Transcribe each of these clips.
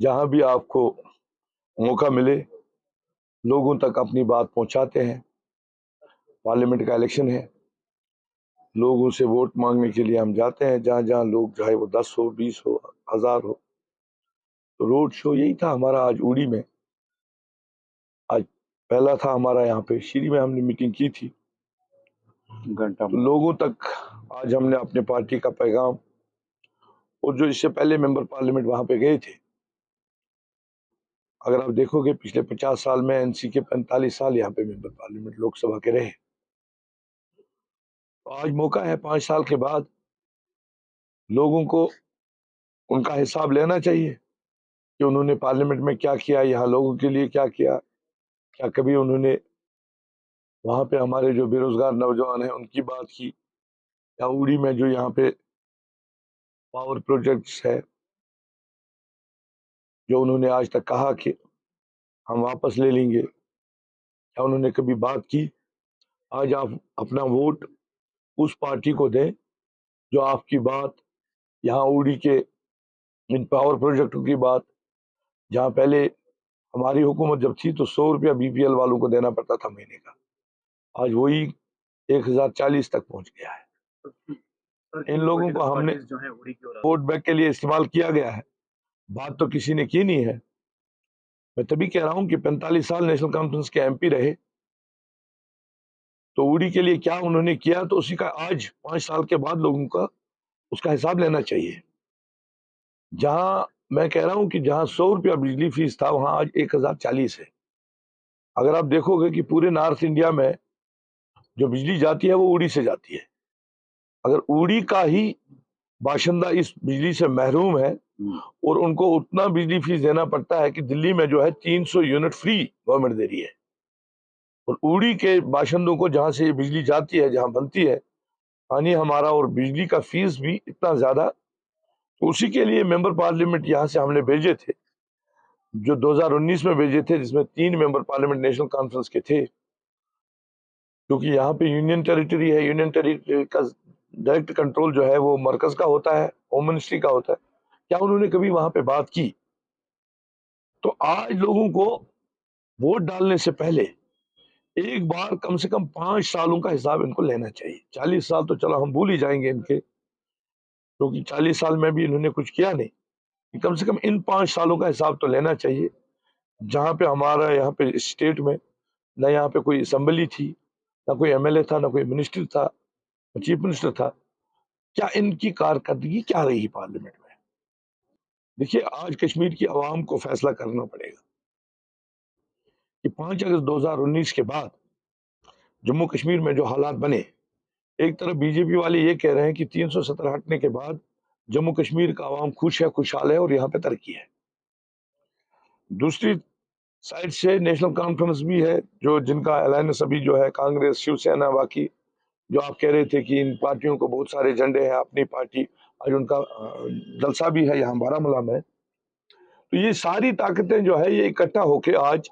जहां भी आपको मौका मिले लोगों तक अपनी बात पहुंचाते हैं। पार्लियामेंट का इलेक्शन है, लोगों से वोट मांगने के लिए हम जाते हैं जहां जहां लोग, चाहे वो 10 हो, 20 हो, 1000 हो। तो रोड शो यही था हमारा आज उड़ी में। आज पहला था हमारा यहाँ पे श्री में, हमने मीटिंग की थी घंटा। तो लोगों तक आज हमने अपने पार्टी का पैगाम, और जो इससे पहले मेंबर पार्लियामेंट वहां पे गए थे, अगर आप देखोगे पिछले 50 साल में एनसी के 45 साल यहाँ पे मेंबर पार्लियामेंट लोकसभा के रहे। तो आज मौका है 5 साल के बाद लोगों को उनका हिसाब लेना चाहिए कि उन्होंने पार्लियामेंट में क्या किया, यहाँ लोगों के लिए क्या किया। क्या कभी उन्होंने वहां पे हमारे जो बेरोजगार नौजवान हैं उनकी बात की, या उड़ी में जो यहाँ पे पावर प्रोजेक्ट्स है जो उन्होंने आज तक कहा कि हम वापस ले लेंगे, क्या उन्होंने कभी बात की। आज आप अपना वोट उस पार्टी को दें जो आपकी बात, यहाँ उड़ी के इन पावर प्रोजेक्टों की बात, जहाँ पहले हमारी हुकूमत जब थी तो 100 रुपया बीपीएल वालों को देना पड़ता था महीने का, आज वही 1040 तक पहुंच गया है। इन लोगों को हमने वोट बैंक के लिए इस्तेमाल किया गया है, बात तो किसी ने की नहीं है। मैं तभी कह रहा हूं कि 45 साल नेशनल कॉन्फ्रेंस के एमपी रहे, तो उड़ी के लिए क्या उन्होंने किया, तो उसी का आज 5 साल के बाद लोगों का उसका हिसाब लेना चाहिए। जहां मैं कह रहा हूं कि जहां 100 रुपया बिजली फीस था वहां आज 1040 है। अगर आप देखोगे कि पूरे नॉर्थ इंडिया में जो बिजली जाती है वो उड़ी से जाती है। अगर उड़ी का ही बाशिंदा इस बिजली से महरूम है और उनको उतना बिजली फीस देना पड़ता है कि दिल्ली में जो है 300 यूनिट फ्री गवर्नमेंट दे रही है, और उड़ी के बाशिंदों को जहां से ये बिजली जाती है, जहां बनती है, पानी हमारा और बिजली का फीस भी इतना ज्यादा, तो उसी के लिए मेंबर पार्लियामेंट यहाँ से हमने भेजे थे, जो 2019 में भेजे थे, जिसमें 3 मेंबर पार्लियामेंट नेशनल कॉन्फ्रेंस के थे। क्योंकि यहाँ पे यूनियन टेरिटरी है, यूनियन टेरिटरी का डायरेक्ट कंट्रोल जो है वो मरकज का होता है, होम मिनिस्ट्री का होता है। क्या उन्होंने कभी वहां पे बात की? तो आज लोगों को वोट डालने से पहले एक बार कम से कम 5 सालों का हिसाब इनको लेना चाहिए। 40 साल तो चलो हम भूल ही जाएंगे इनके, क्योंकि 40 साल में भी इन्होंने कुछ किया नहीं। कम से कम इन 5 सालों का हिसाब तो लेना चाहिए, जहां पे हमारा यहाँ पे स्टेट में न यहाँ पे कोई असेंबली थी, ना कोई एमएलए था, ना कोई मिनिस्टर था, चीफ मिनिस्टर था। क्या इनकी कारकर्दगी क्या रही पार्लियामेंट में? देखिए, आज कश्मीर की आवाम को फैसला करना पड़ेगा कि 5 अगस्त 2019 के बाद जम्मू कश्मीर में जो हालात बने, एक तरफ बीजेपी वाले ये कह रहे हैं कि 370 हटने के बाद जम्मू कश्मीर का आवाम खुश है, खुशहाल है और यहाँ पे तरक्की है। दूसरी साइड से नेशनल कॉन्फ्रेंस भी है, जो जिनका अलायंस अभी जो है कांग्रेस, शिवसेना, बाकी जो आप कह रहे थे कि इन पार्टियों को बहुत सारे झंडे हैं, अपनी पार्टी आज उनका जलसा भी है यहाँ बारामूला में। तो ये सारी ताकतें जो है ये इकट्ठा होके आज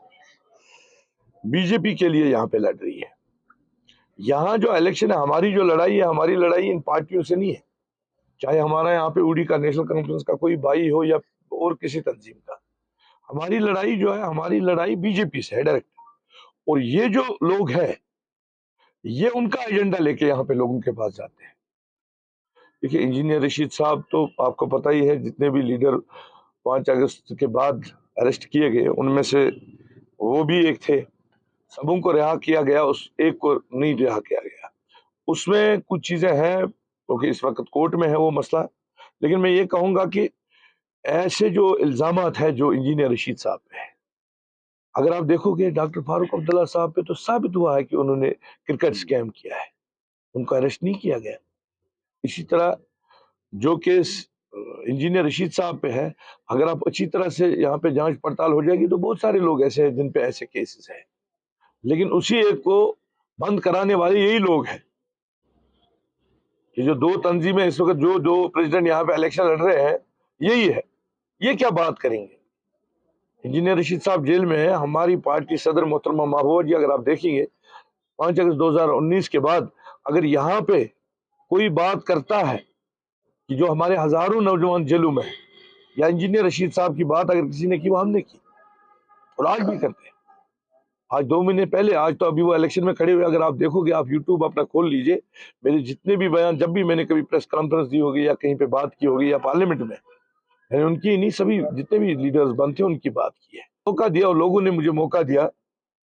बीजेपी के लिए यहाँ पे लड़ रही है। यहाँ जो इलेक्शन है, हमारी जो लड़ाई है, हमारी लड़ाई इन पार्टियों से नहीं है, चाहे हमारा यहाँ पे उड़ी का नेशनल कॉन्फ्रेंस का कोई भाई हो या और किसी तंजीम का। हमारी लड़ाई जो है, हमारी लड़ाई बीजेपी से है डायरेक्ट। और ये जो लोग हैं ये उनका एजेंडा लेके यहाँ पे लोगों के पास जाते हैं। देखिए, इंजीनियर रशीद साहब तो आपको पता ही है, जितने भी लीडर 5 अगस्त के बाद अरेस्ट किए गए उनमें से वो भी एक थे। सबों को रिहा किया गया, उस एक को नहीं रिहा किया गया। उसमें कुछ चीजें हैं क्योंकि इस वक्त कोर्ट में है वो मसला। लेकिन मैं ये कहूंगा कि ऐसे जो इल्जामात है जो इंजीनियर रशीद साहब पे है, अगर आप देखोगे डॉक्टर फारूक अब्दुल्ला साहब पे तो साबित हुआ है कि उन्होंने क्रिकेट स्कैम किया है, उनको अरेस्ट नहीं किया गया। इसी तरह जो केस इंजीनियर रशीद साहब पे है, अगर आप अच्छी तरह से यहाँ पे जांच पड़ताल हो जाएगी तो बहुत सारे लोग ऐसे हैं जिन पे ऐसे केसेस हैं, लेकिन उसी एक को बंद कराने वाले यही लोग हैं कि जो 2 तंजीमें इस वक्त जो दो प्रेसिडेंट यहाँ पे इलेक्शन लड़ रहे हैं यही है। ये क्या बात करेंगे? इंजीनियर रशीद साहब जेल में है, हमारी पार्टी सदर मोहतरमा महबूबा जी, अगर आप देखेंगे 5 अगस्त 2019 के बाद अगर यहाँ पे कोई बात करता है कि जो हमारे हजारों नौजवान जेलों में हैं, یا انجینئر رشید صاحب کی بات اگر کسی نے کی وہ ہم نے کی اور آج بھی کرتے ہیں. آج 2 مہینے پہلے، آج تو ابھی وہ الیکشن میں کھڑے ہوئے، اگر آپ دیکھو گے، آپ یوٹیوب اپنا کھول لیجئے، میرے جتنے بھی بیان جب بھی میں نے کبھی پریس کانفرنس دی ہوگی یا کہیں پہ بات کی ہوگی یا پارلیمنٹ میں نے ان کی نہیں، سبھی جتنے بھی لیڈرز بنتے ہیں ان کی بات کی ہے. موقع دیا اور لوگوں نے مجھے موقع دیا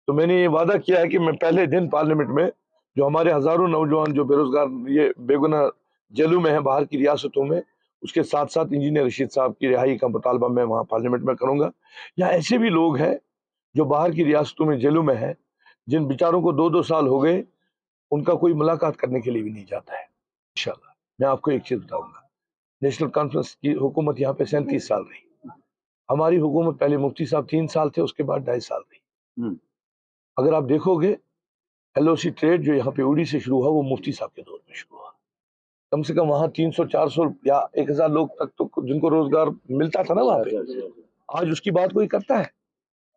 تو میں نے یہ وعدہ کیا ہے کہ میں پہلے دن پارلیمنٹ میں جو ہمارے ہزاروں نوجوان جو بے روزگار یہ بے گناہ جیلوں میں ہیں باہر کی ریاستوں میں، اس کے ساتھ ساتھ انجینئر رشید صاحب کی رہائی کا مطالبہ میں وہاں پارلیمنٹ میں کروں گا. یا ایسے بھی لوگ ہیں جو باہر کی ریاستوں میں جیلوں میں ہیں، جن بیچاروں کو 2 سال ہو گئے، ان کا کوئی ملاقات کرنے کے لیے بھی نہیں جاتا ہے. انشاءاللہ میں آپ کو ایک چیز بتاؤں گا، نیشنل کانفرنس کی حکومت یہاں پہ 37 سال رہی. ہماری حکومت پہلے مفتی صاحب 3 سال تھے، اس کے بعد 2.5 سال رہی. اگر آپ دیکھو گے ایل او سی ٹریڈ جو یہاں پہ اوڈی سے شروع ہوا وہ مفتی صاحب کے دور میں شروع ہوا. کم سے کم وہاں 300 400 یا 1000 لوگ تک تو جن کو روزگار ملتا تھا نا وہاں پہ، آج اس کی بات کوئی کرتا ہے؟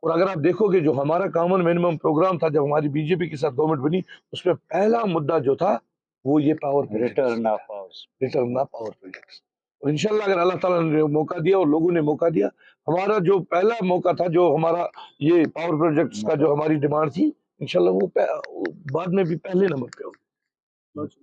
اور اگر آپ دیکھو گے جو ہمارا کامن منیمم پروگرام تھا جب ہماری بی جے پی کے ساتھ گورنمنٹ بنی، اس میں پہلا مدعا جو تھا وہ یہ power return of power projects. اور انشاءاللہ اگر اللہ تعالیٰ نے موقع دیا اور لوگوں نے موقع دیا، ہمارا جو پہلا موقع تھا جو ہمارا یہ پاور پروجیکٹس کا جو ہماری ڈیمانڈ تھی، انشاءاللہ وہ بعد میں بھی پہلے نمبر پہ ہوگی.